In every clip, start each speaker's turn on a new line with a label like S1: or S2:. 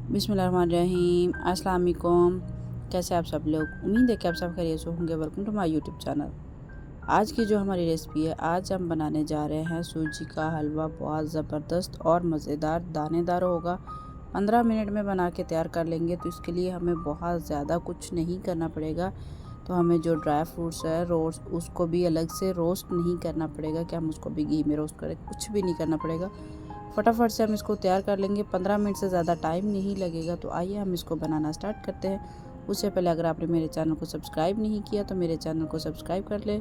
S1: बिस्मिल्लाहिर्रहमानिर्रहीम। अस्सलाम वालेकुम। कैसे आप सब लोग? उम्मीद है कि आप सब खैरियत से होंगे। Welcome to my YouTube channel. आज की जो हमारी रेसिपी है, आज हम बनाने जा रहे हैं सूजी का हलवा। बहुत ज़बरदस्त और मज़ेदार दानेदार होगा। 15 मिनट में बना के तैयार कर लेंगे। तो इसके लिए हमें बहुत ज़्यादा कुछ नहीं करना पड़ेगा। तो हमें जो ड्राई फ्रूट्स है रोस्ट, उसको भी अलग से रोस्ट नहीं करना पड़ेगा कि हम उसको भी घी में रोस्ट करें, कुछ भी नहीं करना पड़ेगा। फटाफट से हम इसको तैयार कर लेंगे। 15 मिनट से ज़्यादा टाइम नहीं लगेगा। तो आइए हम इसको बनाना स्टार्ट करते हैं। उससे पहले अगर आपने मेरे चैनल को सब्सक्राइब नहीं किया तो मेरे चैनल को सब्सक्राइब कर ले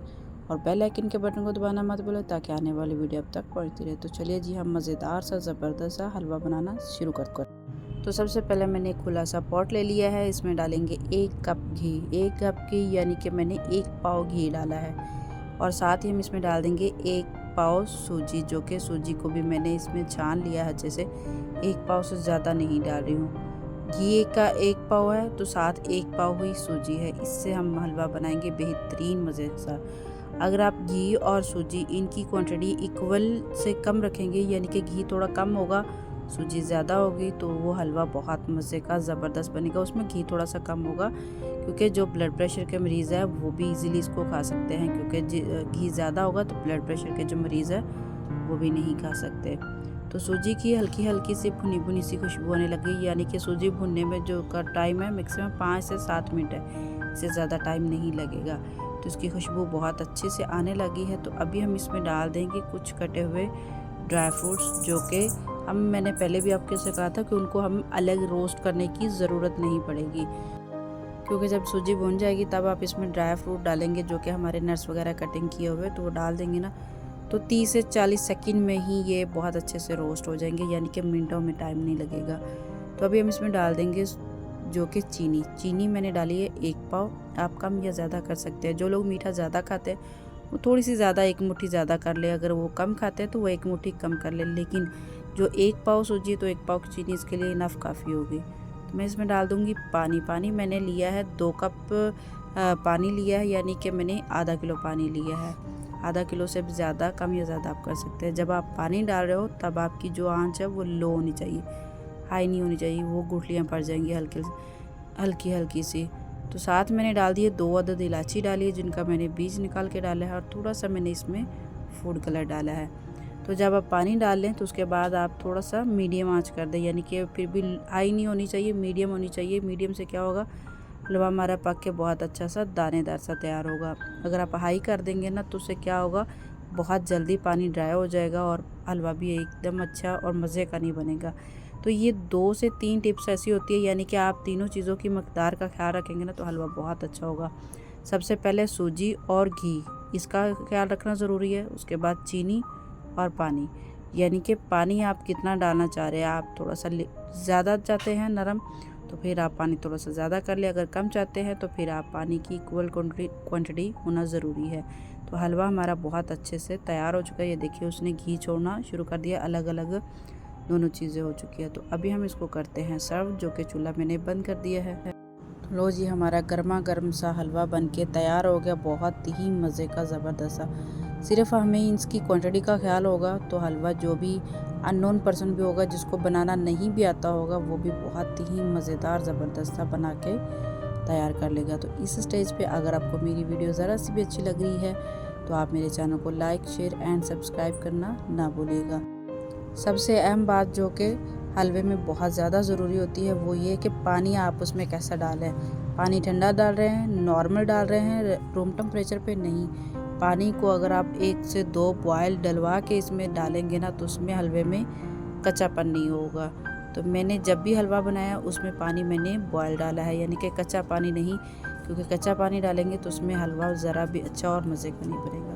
S1: और बेल आइकन के बटन को दबाना मत भूलो ताकि आने वाली वीडियो अब तक पहुंचती रहे। तो चलिए जी, हम मज़ेदार सा ज़बरदस्त सा हलवा बनाना शुरू करते हैं। तो सबसे पहले मैंने एक खुला सा पॉट ले लिया है। इसमें डालेंगे 1 कप घी। 1 कप घी यानी कि मैंने 1 पाव घी डाला है। और साथ ही हम इसमें डाल देंगे 1 पाव सूजी, जो कि सूजी को भी मैंने इसमें छान लिया है अच्छे से। 1 पाव से ज़्यादा नहीं डाल रही हूँ। घी का 1 पाव है तो साथ 1 पाव हुई सूजी है। इससे हम हलवा बनाएंगे बेहतरीन मज़े के साथ। अगर आप घी और सूजी इनकी क्वांटिटी इक्वल से कम रखेंगे, यानी कि घी थोड़ा कम होगा सूजी ज़्यादा होगी, तो वो हलवा बहुत मज़े का ज़बरदस्त बनेगा। उसमें घी थोड़ा सा कम होगा क्योंकि जो ब्लड प्रेशर के मरीज़ है वो भी इजीली इसको खा सकते हैं, क्योंकि घी ज़्यादा होगा तो ब्लड प्रेशर के जो मरीज़ है वो भी नहीं खा सकते। तो सूजी की हल्की हल्की सी भुनी भुनी सी खुशबू आने लगी, यानी कि सूजी भुनने में जो का टाइम है मैक्सिमम 5 से 7 मिनट है, इससे ज़्यादा टाइम नहीं लगेगा। तो इसकी खुशबू बहुत अच्छे से आने लगी है। तो अभी हम इसमें डाल देंगे कुछ कटे हुए ड्राई फ्रूट्स, जो कि मैंने पहले भी आपके से कहा था कि उनको हम अलग रोस्ट करने की ज़रूरत नहीं पड़ेगी, क्योंकि जब सूजी भुन जाएगी तब आप इसमें ड्राई फ्रूट डालेंगे, जो कि हमारे नट्स वगैरह कटिंग किए हुए, तो वो डाल देंगे ना तो 30 से 40 सेकंड में ही ये बहुत अच्छे से रोस्ट हो जाएंगे, यानी कि मिनटों में टाइम नहीं लगेगा। तो अभी हम इसमें डाल देंगे जो कि चीनी मैंने डाली है 1 पाव। आप कम या ज़्यादा कर सकते हैं। जो लोग मीठा ज़्यादा खाते हैं वो थोड़ी सी ज़्यादा 1 मुट्ठी ज़्यादा कर ले, अगर वो कम खाते हैं तो वो 1 मुट्ठी कम कर ले। लेकिन जो 1 पाव सूजी है तो 1 पाव चीनी इसके लिए इनफ काफ़ी होगी। तो मैं इसमें डाल दूँगी पानी मैंने लिया है 2 कप पानी लिया है, यानी कि मैंने आधा किलो पानी लिया है। आधा किलो से भी ज़्यादा कम या ज़्यादा आप कर सकते हैं। जब आप पानी डाल रहे हो तब आपकी जो आंच है वो लो होनी चाहिए, हाई नहीं होनी चाहिए, वो गुठलियाँ पड़ जाएंगी हल्की हल्की सी। तो साथ मैंने डाल दिए 2 अदद इलायची डाली है, जिनका मैंने बीज निकाल के डाला है, और थोड़ा सा मैंने इसमें फूड कलर डाला है। तो जब आप पानी डाल लें तो उसके बाद आप थोड़ा सा मीडियम आंच कर दें, यानी कि फिर भी हाई नहीं होनी चाहिए, मीडियम होनी चाहिए। मीडियम से क्या होगा, हलवा हमारा पक के बहुत अच्छा सा दानेदार सा तैयार होगा। अगर आप हाई कर देंगे ना तो उससे क्या होगा, बहुत जल्दी पानी ड्राई हो जाएगा और हलवा भी एकदम अच्छा और मज़े का नहीं बनेगा। तो ये 2 से 3 टिप्स ऐसी होती है, यानी कि आप तीनों चीज़ों की मकदार का ख्याल रखेंगे ना तो हलवा बहुत अच्छा होगा। सबसे पहले सूजी और घी, इसका ख्याल रखना ज़रूरी है। उसके बाद चीनी और पानी, यानी कि पानी आप कितना डालना चाह रहे हैं। आप थोड़ा सा ज़्यादा चाहते हैं नरम तो फिर आप पानी थोड़ा सा ज़्यादा कर ले, अगर कम चाहते हैं तो फिर आप पानी की इक्वल क्वांटिटी होना ज़रूरी है। तो हलवा हमारा बहुत अच्छे से तैयार हो चुका है। ये देखिए उसने घी छोड़ना शुरू कर दिया, अलग अलग दोनों चीज़ें हो चुकी है। तो अभी हम इसको करते हैं सर्व, जो कि चूल्हा मैंने बंद कर दिया है। तो लो जी, हमारा गर्मा गर्म सा हलवा बन के तैयार हो गया, बहुत ही मज़े का ज़बरदस्त सा। सिर्फ हमें इसकी क्वांटिटी का ख्याल होगा तो हलवा जो भी अननोन पर्सन भी होगा, जिसको बनाना नहीं भी आता होगा, वो भी बहुत ही मज़ेदार ज़बरदस्त सा बना के तैयार कर लेगा। तो इस स्टेज पे अगर आपको मेरी वीडियो ज़रा सी भी अच्छी लग रही है तो आप मेरे चैनल को लाइक, शेयर एंड सब्सक्राइब करना ना भूलिएगा। सबसे अहम बात जो कि हलवे में बहुत ज़्यादा ज़रूरी होती है वो ये कि पानी आप उसमें कैसा डालें। पानी ठंडा डाल रहे हैं, नॉर्मल डाल रहे हैं, रूम टेम्परेचर पे नहीं। पानी को अगर आप 1 से 2 बॉयल डलवा के इसमें डालेंगे ना तो उसमें हलवे में कच्चापन नहीं होगा। तो मैंने जब भी हलवा बनाया उसमें पानी मैंने बॉयल डाला है, यानी कि कच्चा पानी नहीं, क्योंकि कच्चा पानी डालेंगे तो उसमें हलवा ज़रा भी अच्छा और मज़े का नहीं बनेगा।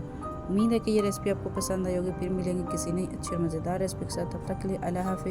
S1: उम्मीद है कि ये रेसिपी आपको पसंद आई होगी। फिर मिलेंगे किसी नई अच्छी और मज़ेदार रेसिपी के साथ। तब तक के लिए अल्लाह हाफ़िज़।